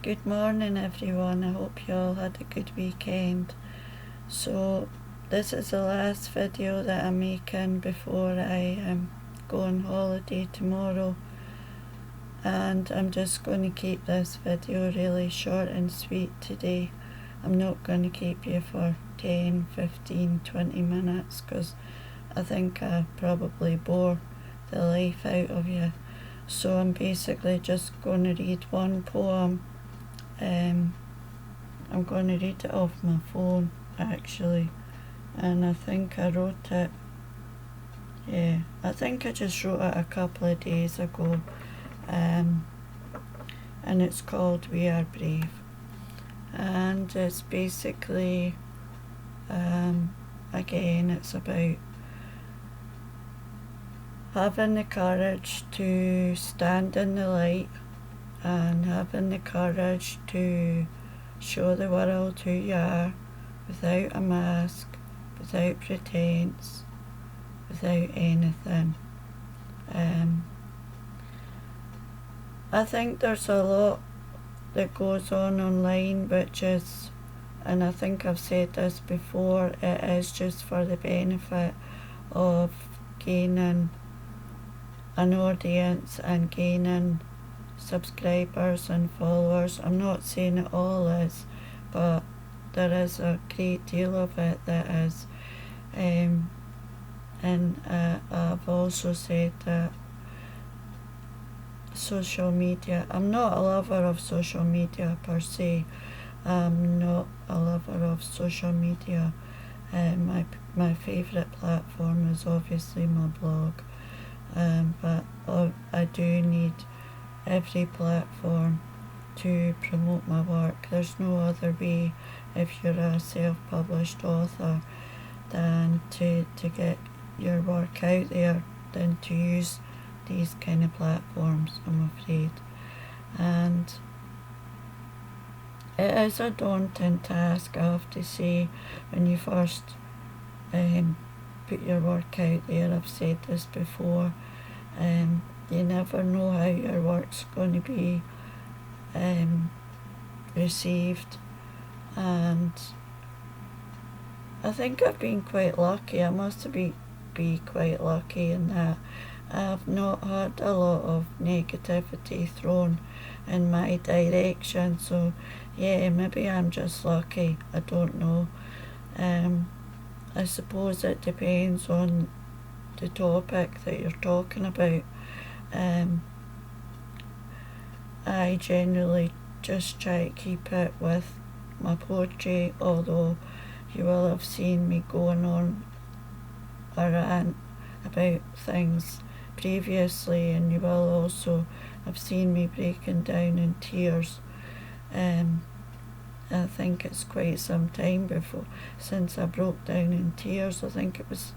Good morning everyone, I hope you all had a good weekend. So this is the last video that I'm making before I go on holiday tomorrow, and I'm just going to keep this video really short and sweet today. I'm not going to keep you for 10, 15, 20 minutes because I think I probably bore the life out of you. So I'm basically just going to read one poem. I'm going to read it off my phone actually, and I think I wrote it, I think I just wrote it a couple of days ago, and it's called We Are Brave, and it's basically, again, it's about having the courage to stand in the light and having the courage to show the world who you are without a mask, without pretense, without anything. I think there's a lot that goes on online which is, and I think I've said this before, it is just for the benefit of gaining an audience and gaining subscribers and followers. I'm not saying it all is, but there is a great deal of it that is, and I've also said that social media, I'm not a lover of social media per se. I'm not a lover of social media. My favourite platform is obviously my blog, but I do need every platform to promote my work. There's no other way if you're a self-published author than to get your work out there than to use these kind of platforms, I'm afraid. And it is a daunting task, I have to say, when you first put your work out there. I've said this before. You never know how your work's going to be received, and I think I've been quite lucky. I must be quite lucky in that I've not had a lot of negativity thrown in my direction, so yeah, maybe I'm just lucky, I don't know. I suppose it depends on the topic that you're talking about. I generally just try to keep it with my poetry, although you will have seen me going on a rant about things previously, and you will also have seen me breaking down in tears. I think it's quite some time since I broke down in tears. I think it was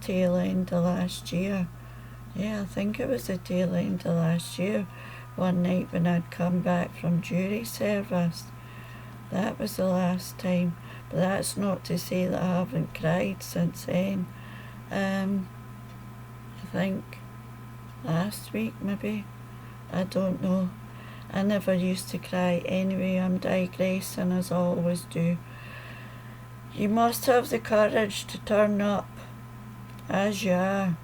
tail end of last year. Yeah, I think it was the tail end of last year, one night when I'd come back from jury service. That was the last time, but that's not to say that I haven't cried since then. I think last week maybe, I don't know. I never used to cry anyway. I'm digressing as I always do. You must have the courage to turn up as you are.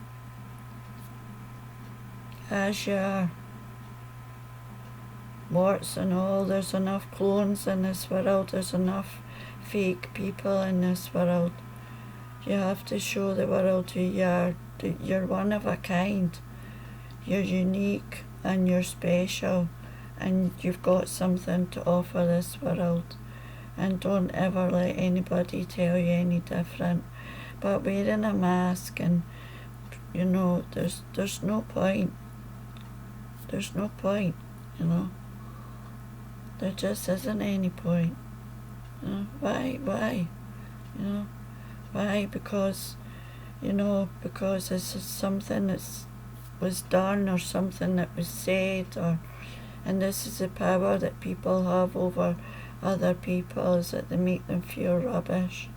As you are. Warts and all, there's enough clones in this world, there's enough fake people in this world. You have to show the world who you are. You're one of a kind. You're unique and you're special, and you've got something to offer this world, and don't ever let anybody tell you any different. But wearing a mask, and you know, there's no point. There's no point, you know. There just isn't any point. You know, why? You know, why? Because, you know, because this is something that was done or something that was said, and this is the power that people have over other people, is that they make them feel rubbish.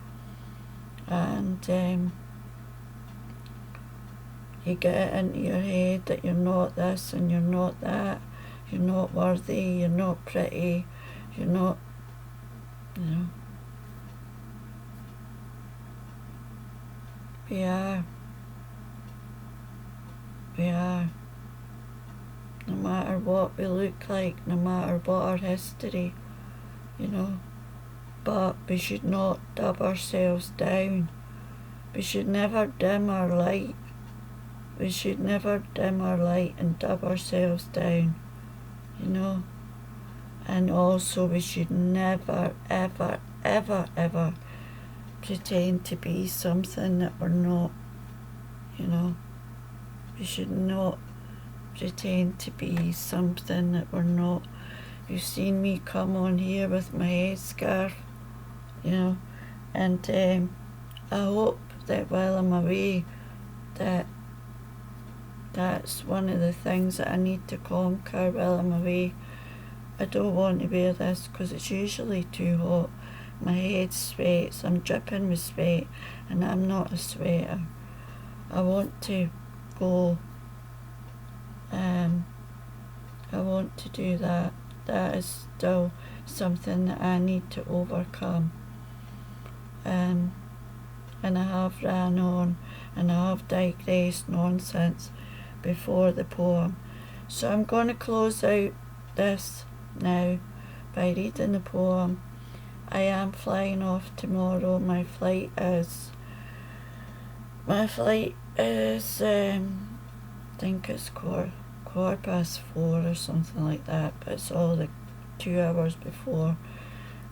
And you get it into your head that you're not this and you're not that. You're not worthy, you're not pretty, You're not, you know. We are. We are. No matter what we look like, no matter what our history, you know. But we should not dub ourselves down. We should never dim our light. We should never dim our light and dub ourselves down, you know. And also we should never, ever, ever, ever pretend to be something that we're not, you know. We should not pretend to be something that we're not. You've seen me come on here with my headscarf, you know, and I hope that while I'm away, that's one of the things that I need to conquer while I'm away. I don't want to wear this because it's usually too hot. My head sweats, I'm dripping with sweat, and I'm not a sweater. I want to go, I want to do that. That is still something that I need to overcome. And I have ran on, and I have digressed nonsense before the poem. So I'm going to close out this now by reading the poem. I am flying off tomorrow. My flight is I think it's quarter past 4 or something like that, but it's all the 2 hours before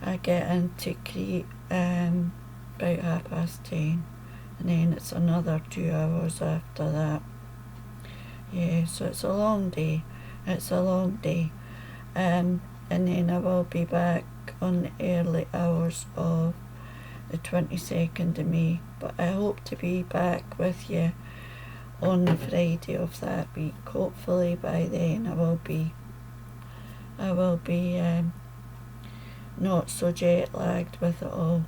I get into Crete, about 10:30, and then it's another 2 hours after that. Yeah, so it's a long day. And then I will be back on the early hours of the 22nd of May, but I hope to be back with you on the Friday of that week. Hopefully by then I will be not so jet lagged with it all.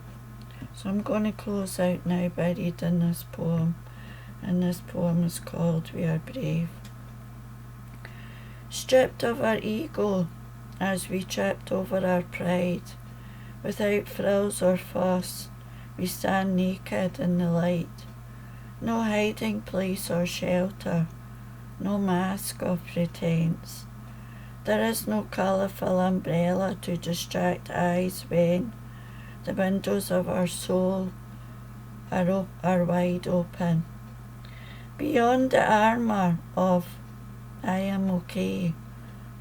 So I'm going to close out now by reading this poem, and this poem is called We Are Brave. Stripped of our ego as we tripped over our pride, without frills or fuss, we stand naked in the light. No hiding place or shelter, no mask of pretense. There is no colourful umbrella to distract eyes when the windows of our soul are wide open. Beyond the armour of I am okay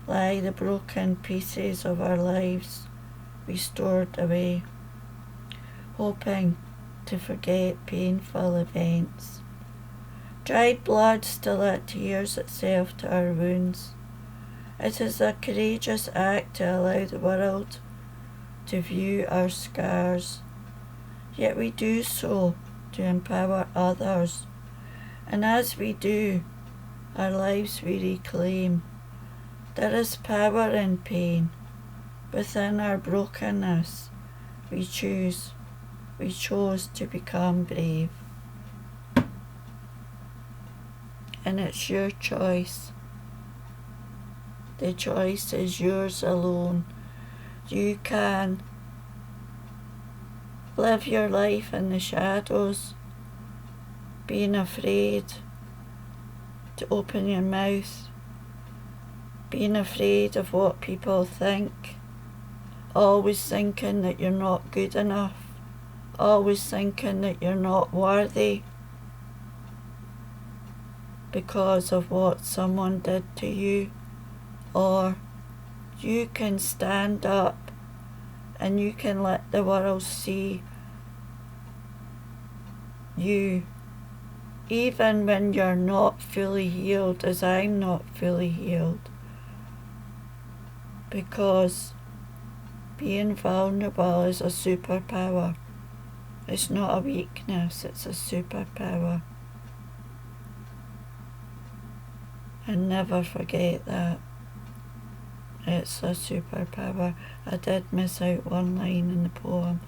lie the broken pieces of our lives we stored away, hoping to forget painful events. Dried blood still it tears itself to our wounds. It is a courageous act to allow the world to view our scars, yet we do so to empower others, and as we do, our lives we reclaim. There is power in pain. Within our brokenness, we chose to become brave. And it's your choice. The choice is yours alone. You can live your life in the shadows, being afraid to open your mouth, being afraid of what people think, always thinking that you're not good enough, always thinking that you're not worthy because of what someone did to you. Or you can stand up and you can let the world see you, even when you're not fully healed, as I'm not fully healed. Because being vulnerable is a superpower. It's not a weakness, it's a superpower. And never forget that. It's a superpower. I did miss out one line in the poem.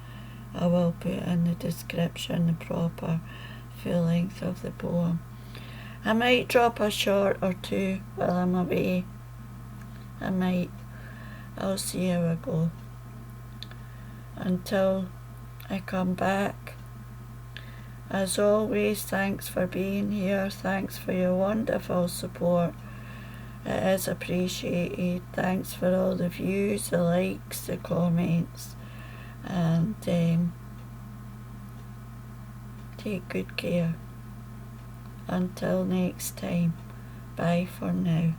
I will put in the description the proper full length of the poem. I might drop a short or two while I'm away. I might. I'll see how I go. until I come back. As always, thanks for being here. Thanks for your wonderful support. It is appreciated. Thanks for all the views, the likes, the comments, and take good care. Until next time, bye for now.